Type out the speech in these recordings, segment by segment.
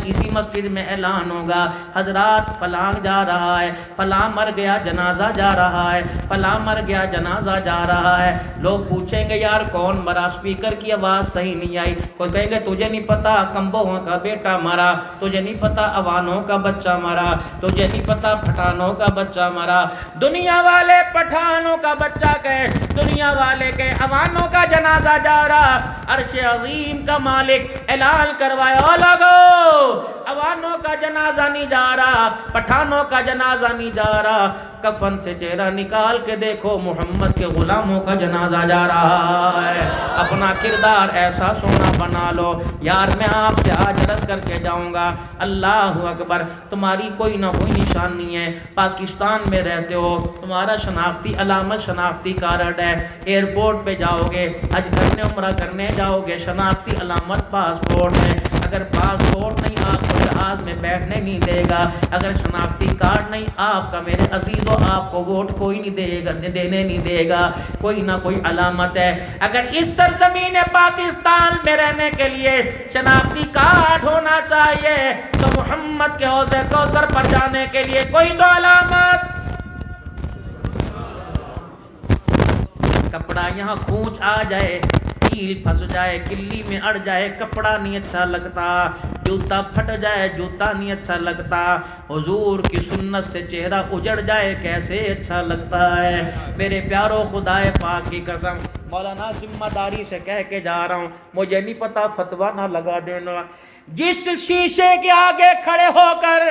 اسی مسجد میں اعلان ہوگا حضرات فلاں جا رہا ہے، فلاں مر گیا جنازہ جا رہا ہے، فلاں مر گیا جنازہ جا رہا ہے۔ لوگ پوچھیں گے یار کون مرا، اسپیکر کی آواز صحیح نہیں آئی۔ کوئی کہیں گے تجھے نہیں پتا کمبوہوں کا بیٹا مرا، تجھے نہیں پتا اوانوں کا بچہ مرا، تجھے نہیں پتا پٹھانوں کا بچہ مرا۔ دنیا والے پٹھانوں کا بچہ کہے، دنیا والے کے اوانوں کا جنازہ جا رہا، عرش عظیم کا مالک اعلان کروائے او لوگو اوانوں کا جنازہ نہیں جا رہا، پٹھانوں کا جنازہ نہیں جا رہا، کفن سے چہرہ نکال کے دیکھو محمد کے غلاموں کا جنازہ جا رہا ہے۔ اپنا کردار ایسا سونا بنا لو۔ یار میں آپ سے آج عرض کر کے جاؤں گا، اللہ اکبر، تمہاری کوئی نہ کوئی نشانی ہے، پاکستان میں رہتے ہو، تمہارا شناختی علامت شناختی کارڈ ہے، ایئرپورٹ پہ جاؤ گے، حج کرنے عمرہ کرنے جاؤ گے، شناختی علامت پاسپورٹ ہے، اگر پاسپورٹ نہیں آپ کو جہاز میں بیٹھنے نہیں دے گا، اگر شناختی کارڈ نہیں آپ کا میرے عزیزو آپ کو ووٹ کوئی نہیں دے گا، دینے نہیں دے گا، کوئی نہ کوئی علامت ہے۔ اگر اس سرزمین پاکستان میں رہنے کے لیے شناختی کارڈ ہونا چاہیے تو محمد کے حوض کوثر پر جانے کے لیے کوئی تو علامت۔ کپڑا یہاں کھونچ آ جائے، کیل پھنس جائے، کلی میں اڑ جائے، کپڑا نہیں اچھا لگتا، جوتا پھٹ جائے، جوتا نہیں اچھا لگتا، حضور کی سنت سے چہرہ اجڑ جائے کیسے اچھا لگتا ہے۔ میرے پیارو خدائے پاک کی قسم، مولانا ذمہ داری سے کہہ کے جا رہا ہوں، مجھے نہیں پتا فتویٰ نہ لگا دینا، جس شیشے کے آگے کھڑے ہو کر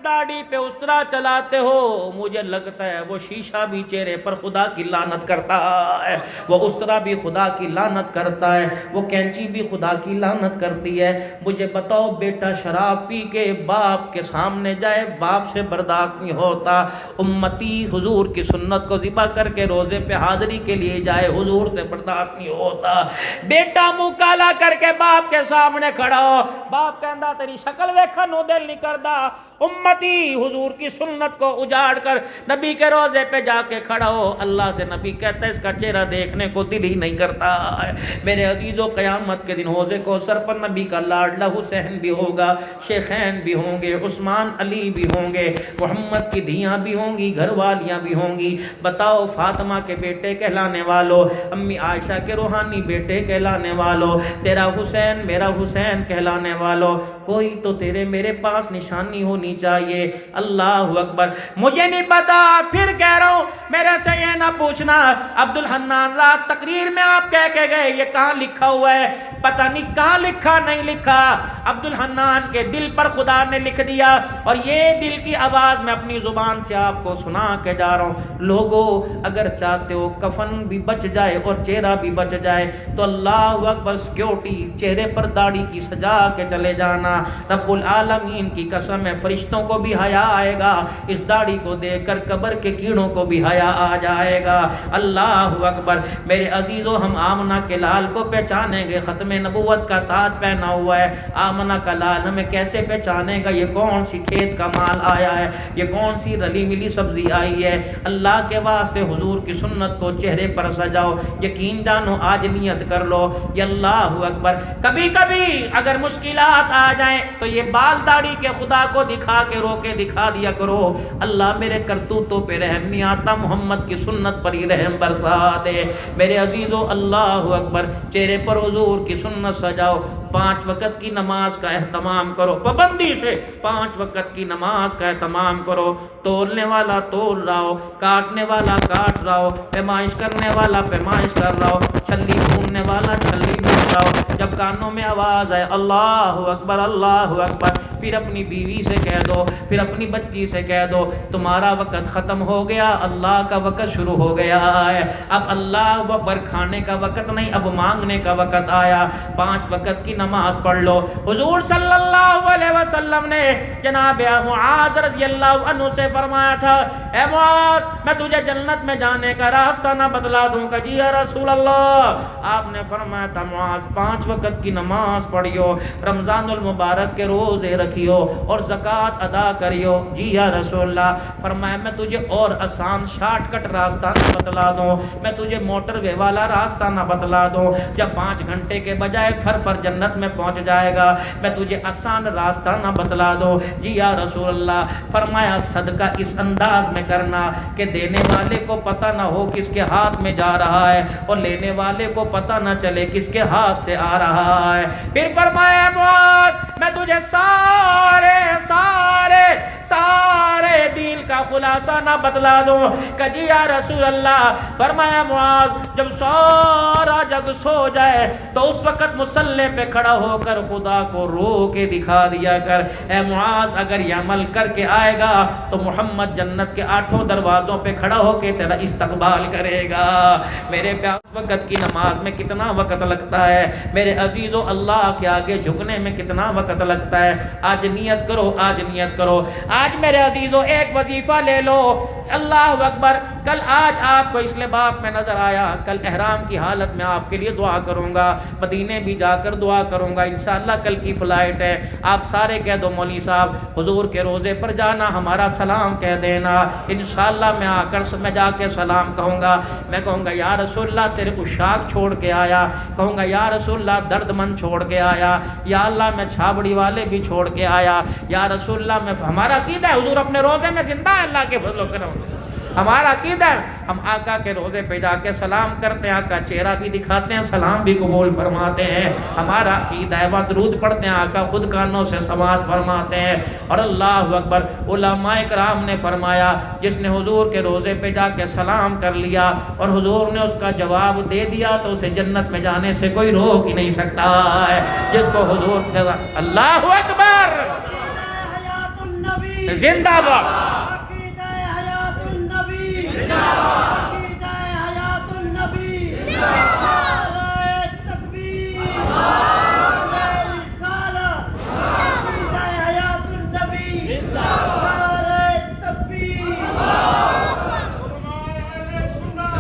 داڑھی پہ استرا چلاتے ہو، مجھے لگتا ہے وہ شیشہ بھی چہرے پر خدا کی لعنت کرتا ہے، وہ استرا بھی خدا کی لعنت کرتا ہے، وہ کینچی بھی خدا کی لعنت کرتی ہے۔ مجھے بتاؤ بیٹا شراب پی کے باپ کے سامنے جائے، باپ سے برداشت نہیں ہوتا، امتی حضور کی سنت کو ذبح کر کے روزے پہ حاضری کے لیے جائے، حضور سے برداشت نہیں ہوتا۔ بیٹا منہ کالا کر کے باپ کے سامنے کھڑا ہو، باپ کہندا تیری شکل ویکھن نو دل نہیں کردا، امتی حضور کی سنت کو اجاڑ کر نبی کے روزے پہ جا کے کھڑا ہو، اللہ سے نبی کہتا ہے اس کا چہرہ دیکھنے کو دل ہی نہیں کرتا ہے۔ میرے عزیزو قیامت کے دن حوض کوثر پر نبی کا لاڈلا حسین بھی ہوگا، شیخین بھی ہوں گے، عثمان علی بھی ہوں گے، محمد کی دھیاں بھی ہوں گی، گھر والیاں بھی ہوں گی۔ بتاؤ فاطمہ کے بیٹے کہلانے والو، امی عائشہ کے روحانی بیٹے کہلانے والو، تیرا حسین میرا حسین کہلانے والو، کوئی تو تیرے میرے پاس نشانی ہونی چاہیے۔ اللہ اکبر، مجھے نہیں پتا، پھر کہہ رہا ہوں، میرے سے یہ نہ پوچھنا عبدالحنان رات تقریر میں آپ کہہ کے گئے یہ کہاں لکھا ہوا ہے، پتہ نہیں کہاں لکھا نہیں لکھا، عبدالحنان کے دل پر خدا نے لکھ دیا، اور یہ دل کی آواز میں اپنی زبان سے آپ کو سنا کے جا رہا ہوں۔ لوگو اگر چاہتے ہو کفن بھی بچ جائے اور چہرہ بھی بچ جائے تو اللہ اکبر سیکیورٹی چہرے پر داڑھی کی سجا کے چلے جانا، رب العالمین کی قسم ہے فرشتوں کو بھی حیا آئے گا، اس داڑھی کو دیکھ کر قبر کے کیڑوں کو بھی حیا آ جائے گا۔ اللہ اکبر، میرے عزیزو ہم آمنہ کے لال کو پہچانیں گے، ختم نبوت کا تاج پہنا ہوا ہے، آمنہ کا لال ہمیں کیسے پہچانے گا؟ یہ کون سی کھیت کا مال آیا ہے، یہ کون سی رلی ملی سبزی آئی ہے؟ اللہ کے واسطے حضور کی سنت کو چہرے پر سجاؤ، یقین جانو آج نیت کر لو، یا اللہ اکبر، کبھی کبھی اگر مشکلات آ جائیں تو یہ بال داڑھی کے خدا کو دکھا کے رو کے دکھا دیا کرو، اللہ میرے کرتوتوں پہ رحم نہیں آتا، محمد کی سنت پر ہی رحم برسا دے۔ میرے عزیزو اللہ اکبر، چہرے پر حضور کی سنت سجاؤ، 5 وقت کی نماز کا اہتمام کرو، پابندی سے 5 وقت کی نماز کا اہتمام کرو، تولنے والا تول رہا ہو، کاٹنے والا کاٹ رہا ہو، پیمائش کرنے والا پیمائش کر رہا ہو، چھلی بھوننے والا چھلی بھون رہا ہو، جب کانوں میں آواز آئے اللہ اکبر اللہ اکبر، پھر اپنی بیوی سے کہہ دو، پھر اپنی بچی سے کہہ دو تمہارا وقت ختم ہو گیا، اللہ کا وقت شروع ہو گیا ہے، اب اللہ اکبر کھانے کا وقت نہیں، اب مانگنے کا وقت آیا، 5 وقت کی نماز پڑھ لو۔ حضور صلی اللہ علیہ وسلم نے جناب معاذ رضی اللہ عنہ سے فرمایا تھا اے معاذ میں تجھے جنت میں جانے کا راستہ نہ بتلا دوں کہ جی یا رسول اللہ؟ آپ نے فرمایا تھا معاذ 5 وقت کی نماز پڑھیو، رمضان المبارک کے روزے رکھیو اور زکوٰۃ ادا کریو۔ جی یا رسول اللہ۔ فرمایا میں تجھے اور آسان شارٹ کٹ راستہ نہ بتلا دوں، میں تجھے موٹر وے والا راستہ نہ بتلا دوں جب 5 گھنٹے کے بجائے فر جنت میں پہنچ جائے گا، میں تجھے آسان راستہ نہ بتلا دوں؟ جی یا رسول اللہ۔ فرمایا صدقہ اس انداز میں کرنا کہ دینے والے کو پتہ نہ ہو کس کے ہاتھ میں جا رہا ہے اور لینے والے کو پتہ نہ چلے کس کے ہاتھ سے آ رہا ہے۔ پھر فرمایا معاذ میں تجھے سارے دین کا خلاصہ نہ بتلا دوں کہ جی یا رسول اللہ؟ فرمایا معاذ جب سارا جگ سو جائے تو اس وقت مصلی پہ کھڑا ہو کر خدا کو رو کے دکھا دیا کر۔ اے معاذ اگر یہ عمل کر کے آئے گا تو محمد جنت کے 8 دروازوں پہ کھڑا ہو کے تیرا استقبال کرے گا۔ میرے پیار وقت کی نماز میں کتنا وقت لگتا ہے میرے عزیزو، اللہ کے آگے جھکنے میں کتنا وقت لگتا ہے۔ آج نیت کرو، آج نیت کرو، آج میرے عزیزو ایک وظیفہ لے لو، اللہ اکبر۔ کل آج آپ کو اس لباس میں نظر آیا، کل احرام کی حالت میں آپ کے لیے دعا کروں گا، مدینے بھی جا کر دعا کروں گا انشاءاللہ۔ کل کی فلائٹ ہے، آپ سارے کہہ دو مولوی صاحب حضور کے روزے پر جانا، ہمارا سلام کہہ دینا، انشاءاللہ میں آ کر میں جا کے سلام کہوں گا۔ میں کہوں گا یا رسول اللہ تیرے عشاق چھوڑ کے آیا، کہوں گا یا رسول اللہ درد مند چھوڑ کے آیا، یا اللہ میں چھابڑی والے بھی چھوڑ کے آیا، یا رسول اللہ میں ہمارا عقیدہ ہے حضور اپنے روزے میں زندہ ہے اللہ کے فضل و کرم سے، ہمارا عقیدہ ہے ہم آقا کے روزے پہ جا کے سلام کرتے ہیں، آقا چہرہ بھی دکھاتے ہیں، سلام بھی قبول فرماتے ہیں، ہمارا عقیدہ ہے، وہاں درود پڑھتے ہیں، آقا خود کانوں سے سماعت فرماتے ہیں۔ اور اللہ اکبر، علماء کرام نے فرمایا جس نے حضور کے روزے پہ جا کے سلام کر لیا اور حضور نے اس کا جواب دے دیا تو اسے جنت میں جانے سے کوئی روک ہی نہیں سکتا ہے۔ جس کو حضور سے اللہ اکبر، زندہ باد،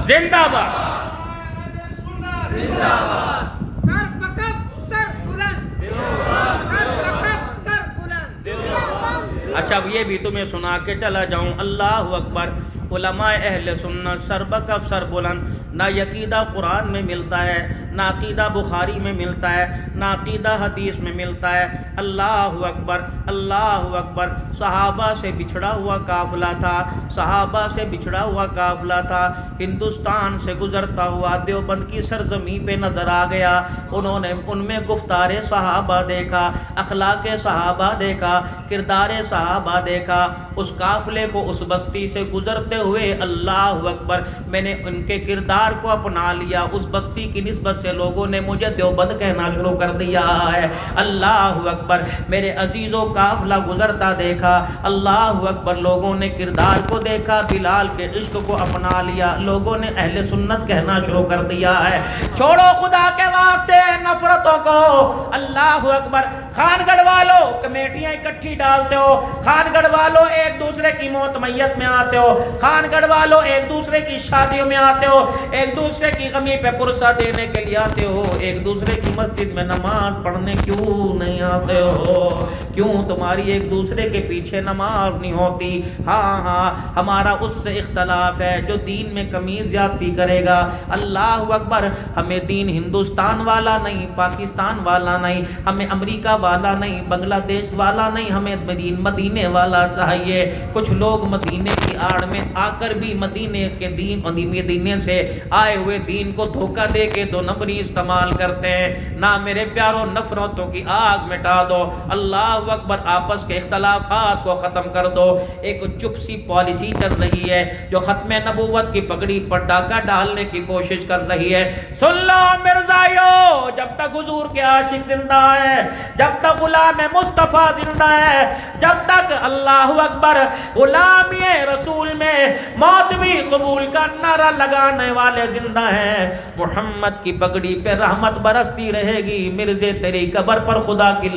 زندہ باد، سر پکف سر بلند، سر پکف سر بلند۔ اچھا اب یہ بھی تمہیں سنا کے چلا جاؤں، اللہ اکبر۔ علماء اہل سنت سر بکف سر بلند، نہ عقیدہ قرآن میں ملتا ہے، نہ عقیدہ بخاری میں ملتا ہے، نہ عقیدہ حدیث میں ملتا ہے۔ اللہ اکبر، اللہ اکبر۔ صحابہ سے بچھڑا ہوا قافلہ تھا، صحابہ سے بچھڑا ہوا قافلہ تھا، ہندوستان سے گزرتا ہوا دیوبند کی سرزمین پہ نظر آ گیا۔ انہوں نے ان میں گفتار صحابہ دیکھا، اخلاق صحابہ دیکھا، کردار صحابہ دیکھا۔ اس قافلے کو اس بستی سے گزرتے ہوئے اللہ اکبر میں نے ان کے کردار کو اپنا لیا، اس بستی کی نسبت سے لوگوں نے مجھے دیوبند کہنا شروع کر دیا ہے۔ اللہ اکبر، میرے عزیزوں قافلہ گزرتا دیکھا، اللہ اکبر، لوگوں نے کردار کو دیکھا، بلال کے عشق کو اپنا لیا، لوگوں نے اہل سنت کہنا شروع کر دیا ہے۔ چھوڑو خدا کے واسطے نفرتوں کو، اللہ اکبر۔ خان گڑھ والوں کمیٹیاں اکٹھی ڈالتے ہو، خان گڑھ والوں ایک دوسرے کی موت میت میں آتے ہو، خان گڑھ والوں ایک دوسرے کی شادیوں میں آتے ہو، ایک دوسرے کی غمی پہ پرسہ دینے کے لیے آتے ہو، ایک دوسرے کی مسجد میں نماز پڑھنے کیوں نہیں آتے ہو؟ کیوں تمہاری ایک دوسرے کے پیچھے نماز نہیں ہوتی؟ ہاں ہمارا اس سے اختلاف ہے جو دین میں کمی زیادتی کرے گا۔ اللہ اکبر، ہمیں دین ہندوستان والا نہیں، پاکستان والا نہیں، ہمیں امریکہ والا نہیں، بنگلہ دیش والا نہیں، ہمیں مدینے والا چاہیے۔ کچھ لوگ مدینے کی آڑ میں آ کر بھی مدینے کے دین مدینے سے آئے ہوئے دین کو دھوکہ دے کے 2 نمبری استعمال کرتے ہیں۔ نہ میرے پیاروں نفرتوں کی آگ مٹا دو، اللہ اکبر، آپس کے اختلافات کو ختم کر دو۔ ایک چپ سی پالیسی چل رہی ہے جو ختم نبوت کی پگڑی پر ڈاکہ ڈالنے کی کوشش کر رہی ہے۔ سن لو مرزائیو، جب تک حضور کے عاشق زندہ ہے، جب تک غلام مصطفیٰ زندہ ہے، جب تک اللہ اکبر غلامی رسول میں موت بھی قبول کا نعرہ لگانے والے زندہ ہیں، محمد کی پگڑی پہ رحمت برستی رہے گی، مرزے تیری قبر پر خدا کی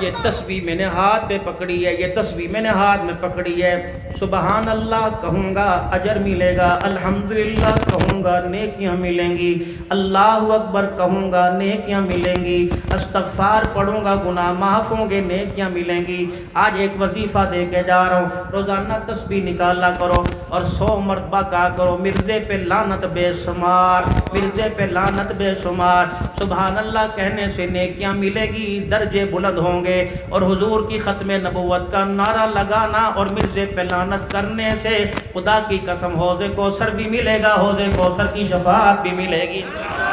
یہ تسبیح میں نے ہاتھ پہ پکڑی ہے، یہ تسبیح میں نے ہاتھ میں پکڑی ہے، سبحان اللہ کہوں گا اجر ملے گا، الحمدللہ کہوں گا نیکیاں ملیں گی، اللہ اکبر کہوں گا نیکیاں ملیں گی، استغفار پڑھوں گا گناہ معاف ہوں گے، نیکیاں ملیں گی۔ آج ایک وظیفہ دے کے جا رہا ہوں، روزانہ تسبیح نکالا کرو اور 100 مرتبہ کہا کرو مرزے پہ لعنت بے شمار، مرزے پہ لعنت بے شمار۔ سبحان اللہ کہنے سے نیکیاں ملے گی، درجے بلند ہوں گے، اور حضور کی ختم نبوت کا نعرہ لگانا اور مرزے پہ لعنت کرنے سے خدا کی قسم حوض کوثر بھی ملے گا، حوض کوثر کی شفاعت بھی ملے گی انشاءاللہ۔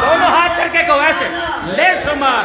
دونوں ہاتھ کر کے کہو ایسے، بے شمار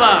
باد۔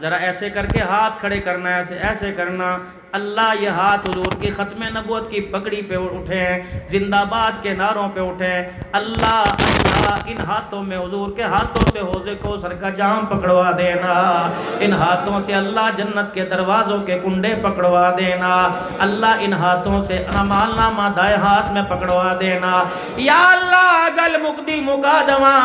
ذرا ایسے کر کے ہاتھ کھڑے کرنا ہے، ایسے کرنا۔ اللہ یہ ہاتھ حضور کی ختم نبوت کی پگڑی پہ اٹھے ہیں، زندہ باد کے نعروں پہ اٹھے ہیں۔ اللہ اللہ ان ہاتھوں میں حضور کے ہاتھوں سے حوض کوثر کا جام پکڑوا دینا، ان ہاتھوں سے اللہ جنت کے دروازوں کے کنڈے پکڑوا دینا، اللہ ان ہاتھوں سے اعمال نامہ دائیں ہاتھ میں پکڑوا دینا۔ یا اللہ گل مقدی مقادمہ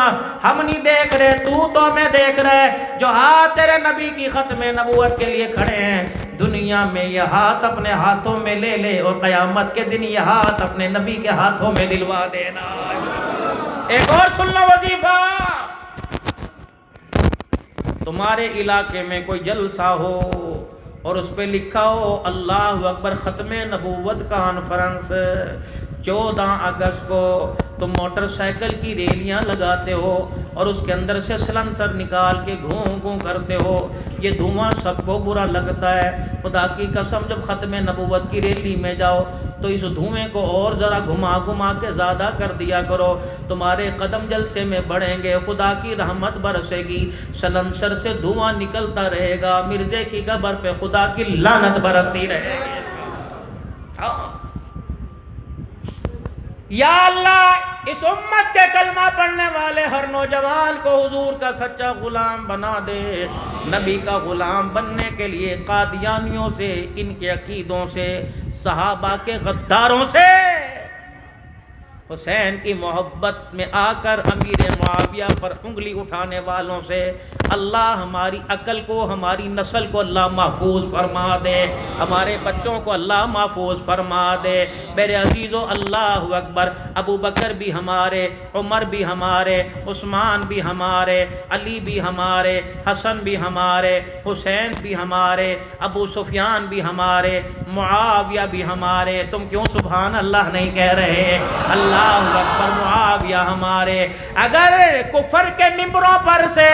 ہم نہیں دیکھ رہے، تو میں دیکھ رہے، جو ہاتھ تیرے نبی کی ختم نبوت کے لیے کھڑے ہیں، دنیا میں یہ ہاتھ اپنے ہاتھوں میں لے لے اور قیامت کے دن یہ ہاتھ اپنے نبی کے ہاتھوں میں دلوا دینا۔ ایک اور سن لو وظیفہ، تمہارے علاقے میں کوئی جلسہ ہو اور اس پہ لکھا ہو اللہ اکبر ختم نبوت کانفرنس 14 اگست کو، تم موٹر سائیکل کی ریلیاں لگاتے ہو اور اس کے اندر سے سلنسر نکال کے گھوں گھوں کرتے ہو، یہ دھواں سب کو برا لگتا ہے۔ خدا کی قسم جب ختم نبوت کی ریلی میں جاؤ تو اس دھوئیں کو اور ذرا گھما گھما کے زیادہ کر دیا کرو، تمہارے قدم جلسے میں بڑھیں گے، خدا کی رحمت برسے گی، سلنسر سے دھواں نکلتا رہے گا، مرزے کی قبر پہ خدا کی لعنت برستی رہے گی۔ یا اللہ اس امت کے کلمہ پڑھنے والے ہر نوجوان کو حضور کا سچا غلام بنا دے، نبی کا غلام بننے کے لیے قادیانیوں سے، ان کے عقیدوں سے، صحابہ کے غداروں سے، حسین کی محبت میں آ کر امیر معاویہ پر انگلی اٹھانے والوں سے، اللہ ہماری عقل کو، ہماری نسل کو اللہ محفوظ فرما دے، ہمارے بچوں کو اللہ محفوظ فرما دے۔ میرے عزیزو اللہ اکبر، ابو بکر بھی ہمارے، عمر بھی ہمارے، عثمان بھی ہمارے، علی بھی ہمارے، حسن بھی ہمارے، حسین بھی ہمارے، ابو سفیان بھی ہمارے، معاویہ بھی ہمارے۔ تم کیوں سبحان اللہ نہیں کہہ رہے؟ اللہ اکبر، معاویہ ہمارے۔ اگر کفر کے ممبروں پر سے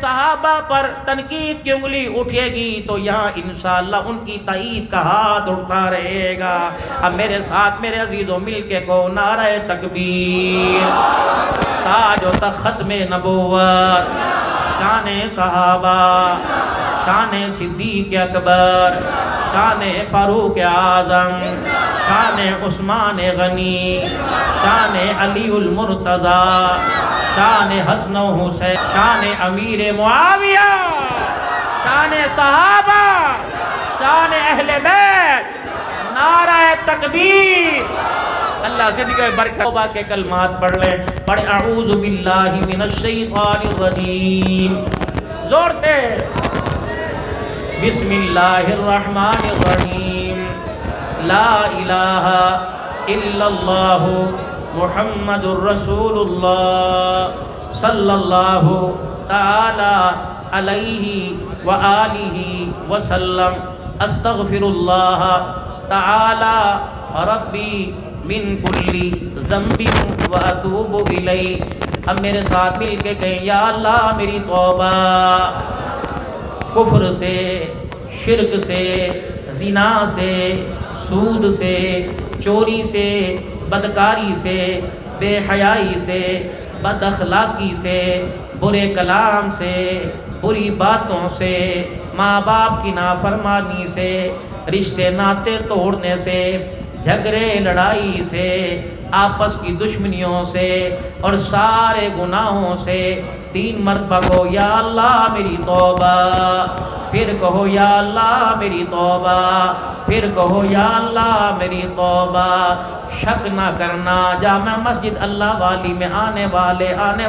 صحابہ پر تنقید کی انگلی اٹھے گی تو یہاں انشاءاللہ ان کی تائید کا ہاتھ اٹھتا رہے گا۔ اب میرے ساتھ میرے عزیزوں مل کے کو نعرہ تکبیر، تاج و تخت میں نبوت، شان صحابہ، شان صدیق اکبر، شان فاروق اعظم، شان عثمان غنی، شان علی المرتضی، شان حسن و حسین، شان امیر معاویہ، شان صحابہ، شان اہل بیت، نعرہ تکبیر۔ اللہ زندگی میں برکت، توبہ کے کلمات پڑھ لیں، پڑھ اعوذ باللہ من الشیطان الرجیم، زور سے، بسم اللہ الرحمن الرحیم، لا الہ الا اللہ محمد الرسول اللہ صلی اللہ تعالی علیہ وآلہ وسلم۔ استغفر اللہ تعالی ربی من کل ذنب واتوب الیہ۔ اب میرے ساتھ مل کے کہیں یا اللہ میری توبہ کفر سے، شرک سے، زنا سے، سود سے، چوری سے، بدکاری سے، بے حیائی سے، بد اخلاقی سے، برے کلام سے، بری باتوں سے، ماں باپ کی نافرمانی سے، رشتے ناطے توڑنے سے، جھگڑے لڑائی سے، آپس کی دشمنیوں سے اور سارے گناہوں سے 3 مرتبہ کہو یا اللہ میری توبہ، پھر کہو یا اللہ میری توبہ، پھر کہو یا اللہ میری توبہ۔ شک نہ کرنا جامع مسجد اللہ والی میں آنے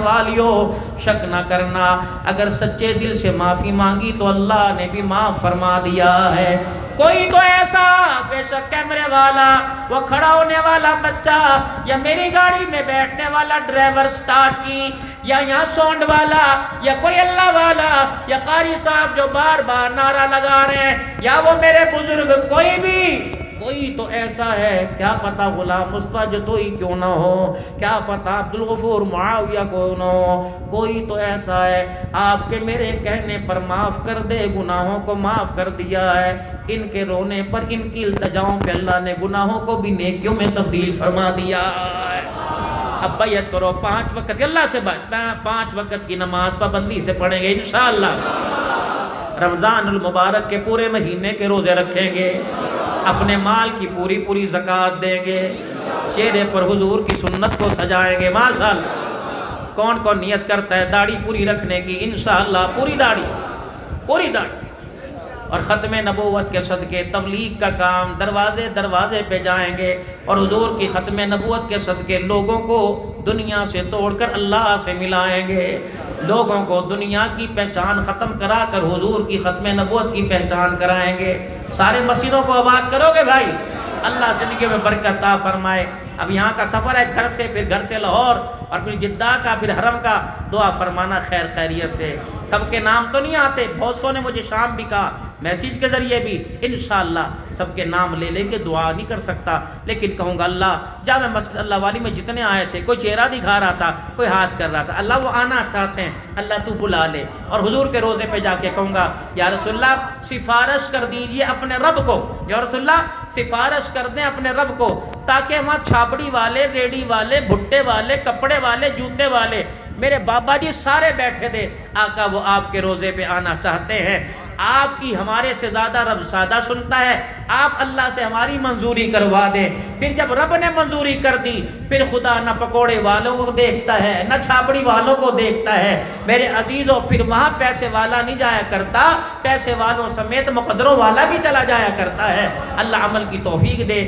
والیوں، شک نہ کرنا اگر سچے دل سے معافی مانگی تو اللہ نے بھی معاف فرما دیا ہے۔ کوئی تو ایسا بے شک کیمرے والا، وہ کھڑا ہونے والا بچہ، یا میری گاڑی میں بیٹھنے والا ڈرائیور سٹارٹ کی، یا یہاں سونڈ والا، یا کوئی اللہ والا، یا قاری صاحب جو بار بار نعرہ لگا رہے ہیں، یا وہ میرے بزرگ، کوئی تو ایسا ہے، کیا پتا غلام مصطفیٰ جو تو ہی کیوں نہ ہو، کیا پتا عبدالغفور معاویہ کو نہ ہو، کوئی تو ایسا ہے آپ کے میرے کہنے پر معاف کر دے، گناہوں کو معاف کر دیا ہے، ان کے رونے پر، ان کی التجاؤں پہ اللہ نے گناہوں کو بھی نیکیوں میں تبدیل فرما دیا ہے۔ اب بیعت کرو 5 وقت اللہ سے 5 وقت کی نماز پابندی سے پڑھیں گے انشاءاللہ، رمضان المبارک کے پورے مہینے کے روزے رکھیں گے، اپنے مال کی پوری زکوٰۃ دیں گے، چہرے پر حضور کی سنت کو سجائیں گے ماشاءاللہ۔ کون نیت کرتا ہے داڑھی پوری رکھنے کی؟ انشاءاللہ پوری داڑھی، اور ختم نبوت کے صدقے تبلیغ کا کام دروازے پہ جائیں گے، اور حضور کی ختم نبوت کے صدقے لوگوں کو دنیا سے توڑ کر اللہ سے ملائیں گے، لوگوں کو دنیا کی پہچان ختم کرا کر حضور کی ختم نبوت کی پہچان کرائیں گے۔ سارے مسجدوں کو آباد کرو گے بھائی، اللہ زندگی میں برکت عطا فرمائے۔ اب یہاں کا سفر ہے گھر سے، پھر گھر سے لاہور، اور پھر جدہ کا، پھر حرم کا، دعا فرمانا خیر خیریت سے۔ سب کے نام تو نہیں آتے، بہت سو نے مجھے شام بھی کہا، میسیج کے ذریعے بھی، انشاءاللہ سب کے نام لے کے دعا نہیں کر سکتا، لیکن کہوں گا اللہ جامع مسجد اللہ والی میں جتنے آئے تھے، کوئی چہرہ دکھا رہا تھا، کوئی ہاتھ کر رہا تھا، اللہ وہ آنا چاہتے ہیں، اللہ تو بلا لے، اور حضور کے روزے پہ جا کے کہوں گا یا رسول اللہ سفارش کر دیجئے اپنے رب کو، یا رسول اللہ سفارش کر دیں اپنے رب کو، تاکہ وہاں چھاپڑی والے، ریڑی والے، بھٹے والے، کپڑے والے، جوتے والے، میرے بابا جی سارے بیٹھے تھے، آقا وہ آپ کے روزے پہ آنا چاہتے ہیں۔ آپ کی ہمارے سے زیادہ رب سادہ سنتا ہے، آپ اللہ سے ہماری منظوری کروا دیں۔ پھر جب رب نے منظوری کر دی، پھر خدا نہ پکوڑے والوں کو دیکھتا ہے، نہ چھاپڑی والوں کو دیکھتا ہے میرے عزیزوں، پھر وہاں پیسے والا نہیں جایا کرتا، پیسے والوں سمیت مقدروں والا بھی چلا جایا کرتا ہے۔ اللہ عمل کی توفیق دے۔